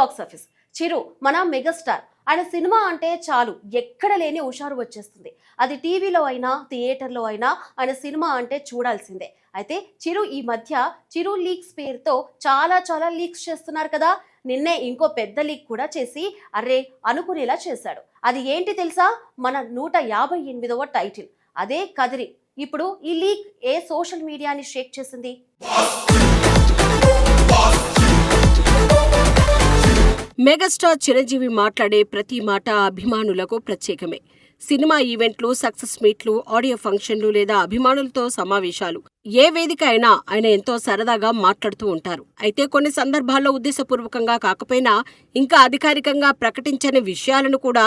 Box office. చిరు మన megastar. ఆయన cinema అంటే చాలు ఎక్కడ లేని హుషారు వచ్చేస్తుంది. అది టీవీలో అయినా థియేటర్లో అయినా ఆయన సినిమా అంటే చూడాల్సిందే. అయితే చిరు ఈ మధ్య చిరు లీక్స్ పేరుతో చాలా లీక్స్ చేస్తున్నారు కదా. నిన్నే ఇంకో పెద్ద లీక్ కూడా చేసి అరే అనుకునేలా చేశాడు. అది ఏంటి తెలుసా? మన 158వ టైటిల్. అదే కదిరి. ఇప్పుడు ఈ లీక్ ఏ సోషల్ మీడియాని షేక్ చేసింది? మెగాస్టార్ చిరంజీవి మాట్లాడే ప్రతి మాట అభిమానులకు ప్రత్యేకమే. సినిమా ఈవెంట్లు, సక్సెస్ మీట్లు, ఆడియో ఫంక్షన్లు లేదా అభిమానులతో సమావేశాలు ఏ వేదిక అయినా ఆయన ఎంతో సరదాగా మాట్లాడుతూ ఉంటారు. అయితే కొన్ని సందర్భాల్లో ఉద్దేశపూర్వకంగా కాకపోయినా ఇంకా అధికారికంగా ప్రకటించని విషయాలను కూడా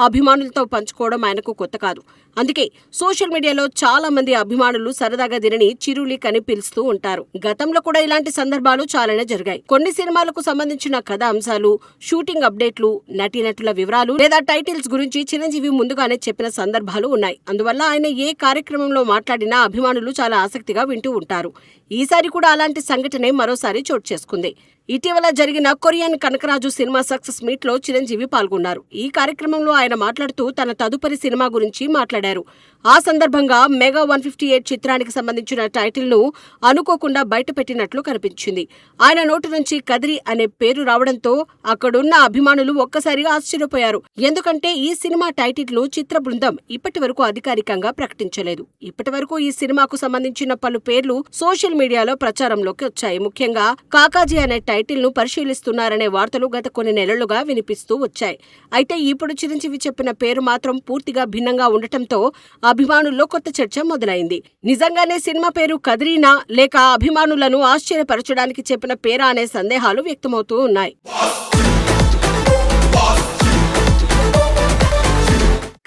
అభిమానులతో పంచుకోవడం ఆయనకు కొత్త కాదు. అందుకే సోషల్ మీడియాలో చాలా మంది అభిమానులు సరదాగా దీనిని చిరు లీక్ అని పిలుస్తూ ఉంటారు. గతంలో కూడా ఇలాంటి సందర్భాలు చాలానే జరిగాయి. కొన్ని సినిమాలకు సంబంధించిన కథ అంశాలు, షూటింగ్ అప్డేట్లు, నటీనటుల వివరాలు లేదా టైటిల్స్ గురించి చిరంజీవి ముందుగానే చెప్పిన సందర్భాలు ఉన్నాయి. అందువల్ల ఆయన ఏ కార్యక్రమంలో మాట్లాడినా అభిమానులు చాలా ఆసక్తిగా వింటూ ఉంటారు. ఈసారి కూడా అలాంటి సంఘటనే మరోసారి చోటు చేసుకుంది. ఇటీవల జరిగిన Korean Kanakaraju cinema success meet లో చిరంజీవి పాల్గొన్నారు. ఈ కార్యక్రమంలో ఆయన మాట్లాడుతూ తన తదుపరి సినిమా గురించి మాట్లాడారు. ఆ సందర్భంగా మెగా 158 చిత్రానికి సంబంధించిన టైటిల్ ను అనుకోకుండా బయటపెట్టినట్లు కనిపించింది. ఆయన నోటి నుంచి కదిరి అనే పేరు రావడంతో అక్కడున్న అభిమానులు ఒక్కసారిగా ఆశ్చర్యపోయారు. ఎందుకంటే ఈ సినిమా టైటిల్ ను చిత్ర బృందం ఇప్పటి వరకు అధికారికంగా ప్రకటించలేదు. ఇప్పటి వరకు ఈ సినిమాకు సంబంధించిన పలు పేర్లు సోషల్ మీడియాలో ప్రచారంలోకి వచ్చాయి. ముఖ్యంగా కాకాజీ అనే టైటిల్ ను పరిశీలిస్తున్నారనే వార్తలు గత కొన్ని నెలలుగా వినిపిస్తూ వచ్చాయి. అయితే ఇప్పుడు చిరంజీవి చెప్పిన పేరు మాత్రం పూర్తిగా భిన్నంగా ఉండటంతో అభిమానుల్లో కొత్త చర్చ మొదలైంది. నిజంగానే సినిమా పేరు కదిరీనా లేక అభిమానులను ఆశ్చర్యపరచడానికి చెప్పిన పేరా అనే సందేహాలు వ్యక్తమవుతూ ఉన్నాయి.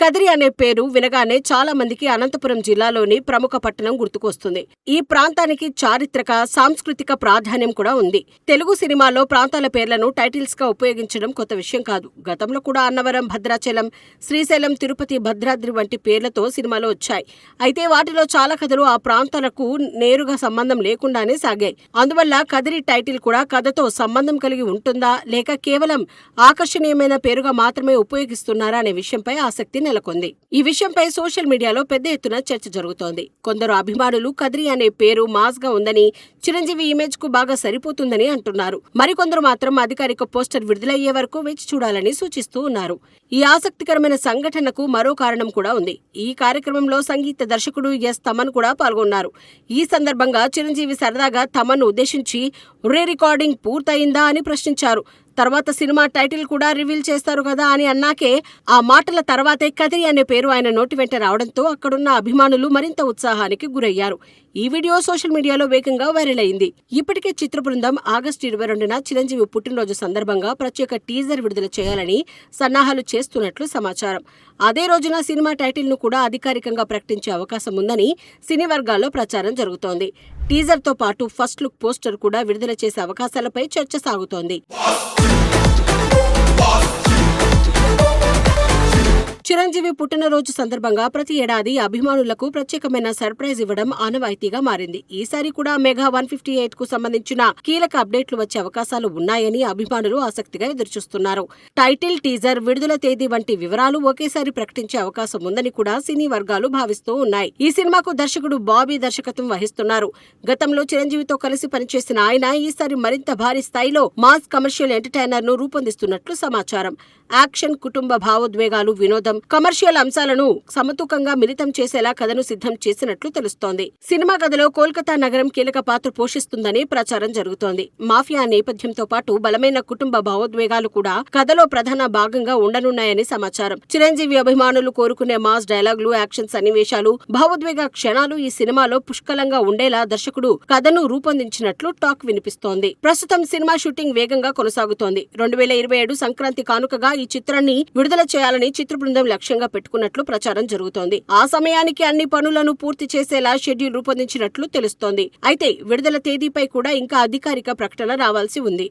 కదిరి అనే పేరు వినగానే చాలా మందికి అనంతపురం జిల్లాలోని ప్రముఖ పట్టణం గుర్తుకొస్తుంది. ఈ ప్రాంతానికి చారిత్రక, సాంస్కృతిక ప్రాధాన్యం కూడా ఉంది. తెలుగు సినిమాలో ప్రాంతాల పేర్లను టైటిల్స్ గా ఉపయోగించడం కొత్త విషయం కాదు. గతంలో కూడా అన్నవరం, భద్రాచలం, శ్రీశైలం, తిరుపతి, భద్రాద్రి వంటి పేర్లతో సినిమాలు వచ్చాయి. అయితే వాటిలో చాలా కథలు ఆ ప్రాంతాలకు నేరుగా సంబంధం లేకుండానే సాగాయి. అందువల్ల కదిరి టైటిల్ కూడా కథతో సంబంధం కలిగి ఉంటుందా లేక కేవలం ఆకర్షణీయమైన పేరుగా మాత్రమే ఉపయోగిస్తున్నారా అనే విషయంపై ఆసక్తి నెలకొంది. ఈ విషయంపై సోషల్ మీడియాలో పెద్ద ఎత్తున చర్చ జరుగుతోంది. కొందరు అభిమానులు కదిరి అనే పేరు మాస్ గా ఉందని, చిరంజీవి ఇమేజ్ కు బాగా సరిపోతుందని అంటున్నారు. మరికొందరు మాత్రం అధికారిక పోస్టర్ విడుదలయ్యే వరకు వేచి చూడాలని సూచిస్తూ ఉన్నారు. ఈ ఆసక్తికరమైన సంఘటనకు మరో కారణం కూడా ఉంది. ఈ కార్యక్రమంలో సంగీత దర్శకుడు ఎస్ తమన్ కూడా పాల్గొన్నారు. ఈ సందర్భంగా చిరంజీవి సరదాగా తమన్ ఉద్దేశించి రీ రికార్డింగ్ పూర్తయిందా అని ప్రశ్నించారు. తర్వాత సినిమా టైటిల్ కూడా రివీల్ చేస్తారు కదా అని అన్నాకే ఆ మాటల తర్వాతే కదిరి అనే పేరు ఆయన నోటి వెంట రావడంతో అక్కడున్న అభిమానులు మరింత ఉత్సాహానికి గురయ్యారు. ఈ వీడియో సోషల్ మీడియాలో వేగంగా వైరల్ అయింది. ఇప్పటికే చిత్ర బృందం ఆగస్టు 22న చిరంజీవి పుట్టినరోజు సందర్భంగా ప్రత్యేక టీజర్ విడుదల చేయాలని సన్నాహాలు చేస్తున్నట్లు సమాచారం. అదే రోజున సినిమా టైటిల్ ను కూడా అధికారికంగా ప్రకటించే అవకాశం ఉందని సినీ వర్గాల్లో ప్రచారం జరుగుతోంది. టీజర్ తో పాటు ఫస్ట్ లుక్ పోస్టర్ కూడా విడుదల చేసే అవకాశాలపై చర్చ సాగుతోంది. చిరంజీవి పుట్టినరోజు సందర్భంగా ప్రతి ఏడాది అభిమానులకు ప్రత్యేకమైన సర్ప్రైజ్ ఇవ్వడం ఆనవాయితీగా మారింది. ఈసారి కూడా మెగా 158 కు సంబంధించిన కీలక అప్డేట్లు వచ్చే అవకాశాలు ఉన్నాయని అభిమానులు ఆసక్తిగా ఎదురుచూస్తున్నారు. టైటిల్, టీజర్, విడుదల తేదీ వంటి వివరాలు ఒకేసారి ప్రకటించే అవకాశం ఉందని కూడా సినీ వర్గాలు భావిస్తూ ఉన్నాయి. ఈ సినిమాకు దర్శకుడు బాబీ దర్శకత్వం వహిస్తున్నారు. గతంలో చిరంజీవితో కలిసి పనిచేసిన ఆయన ఈసారి మరింత భారీ స్థాయిలో మాస్ కమర్షియల్ ఎంటర్టైనర్ ను రూపొందిస్తున్నట్లు సమాచారం. యాక్షన్, కుటుంబ భావోద్వేగాలు, వినోదం, కమర్షియల్ అంశాలను సమతూకంగా మిళితం చేసేలా కథను సిద్ధం చేసినట్లు తెలుస్తోంది. సినిమా కథలో కోల్కతా నగరం కీలక పాత్ర పోషిస్తుందని ప్రచారం జరుగుతోంది. మాఫియా నేపథ్యంతో పాటు బలమైన కుటుంబ భావోద్వేగాలు కూడా కథలో ప్రధాన భాగంగా ఉండనున్నాయని సమాచారం. చిరంజీవి అభిమానులు కోరుకునే మాస్ డైలాగులు, యాక్షన్ సన్నివేశాలు, భావోద్వేగ క్షణాలు ఈ సినిమాలో పుష్కలంగా ఉండేలా దర్శకుడు కథను రూపొందించినట్లు టాక్ వినిపిస్తోంది. ప్రస్తుతం సినిమా షూటింగ్ వేగంగా కొనసాగుతోంది. 2027 సంక్రాంతి కానుకగా ఈ చిత్రాన్ని విడుదల చేయాలని చిత్ర బృందం లక్ష్యంగా పెట్టుకున్నట్లు ప్రచారం జరుగుతోంది. ఆ సమయానికి అన్ని పనులను పూర్తి చేసేలా షెడ్యూల్ రూపొందించినట్లు తెలుస్తోంది. అయితే విడుదల తేదీపై కూడా ఇంకా అధికారిక ప్రకటన రావాల్సి ఉంది.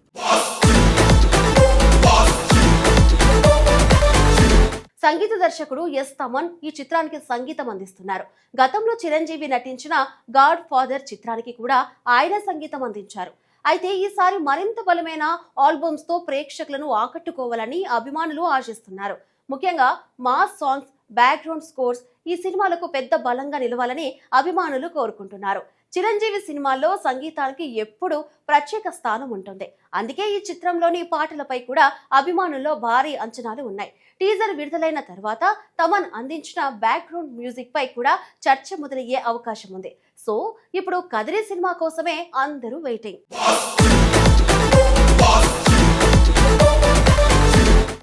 సంగీత దర్శకుడు ఎస్ తమన్ ఈ చిత్రానికి సంగీతం అందిస్తున్నారు. గతంలో చిరంజీవి నటించిన గాడ్ ఫాదర్ చిత్రానికి కూడా ఆయన సంగీతం అందించారు. అయితే ఈసారి మరింత బలమైన ఆల్బమ్స్ తో ప్రేక్షకులను ఆకట్టుకోవాలని అభిమానులు ఆశిస్తున్నారు. ముఖ్యంగా మాస్ సాంగ్స్, బ్యాక్గ్రౌండ్ స్కోర్స్ ఈ సినిమాలకు పెద్ద బలంగా నిలవాలని అభిమానులు కోరుకుంటున్నారు. చిరంజీవి సినిమాల్లో సంగీతానికి ఎప్పుడూ ప్రత్యేక స్థానం ఉంటుంది. అందుకే ఈ చిత్రంలోని పాటలపై కూడా అభిమానుల్లో భారీ అంచనాలు ఉన్నాయి. టీజర్ విడుదలైన తర్వాత తమన్ అందించిన బ్యాక్గ్రౌండ్ మ్యూజిక్ పై కూడా చర్చ మొదలయ్యే అవకాశం ఉంది. సో ఇప్పుడు కదిరి సినిమా కోసమే అందరూ వెయిటింగ్.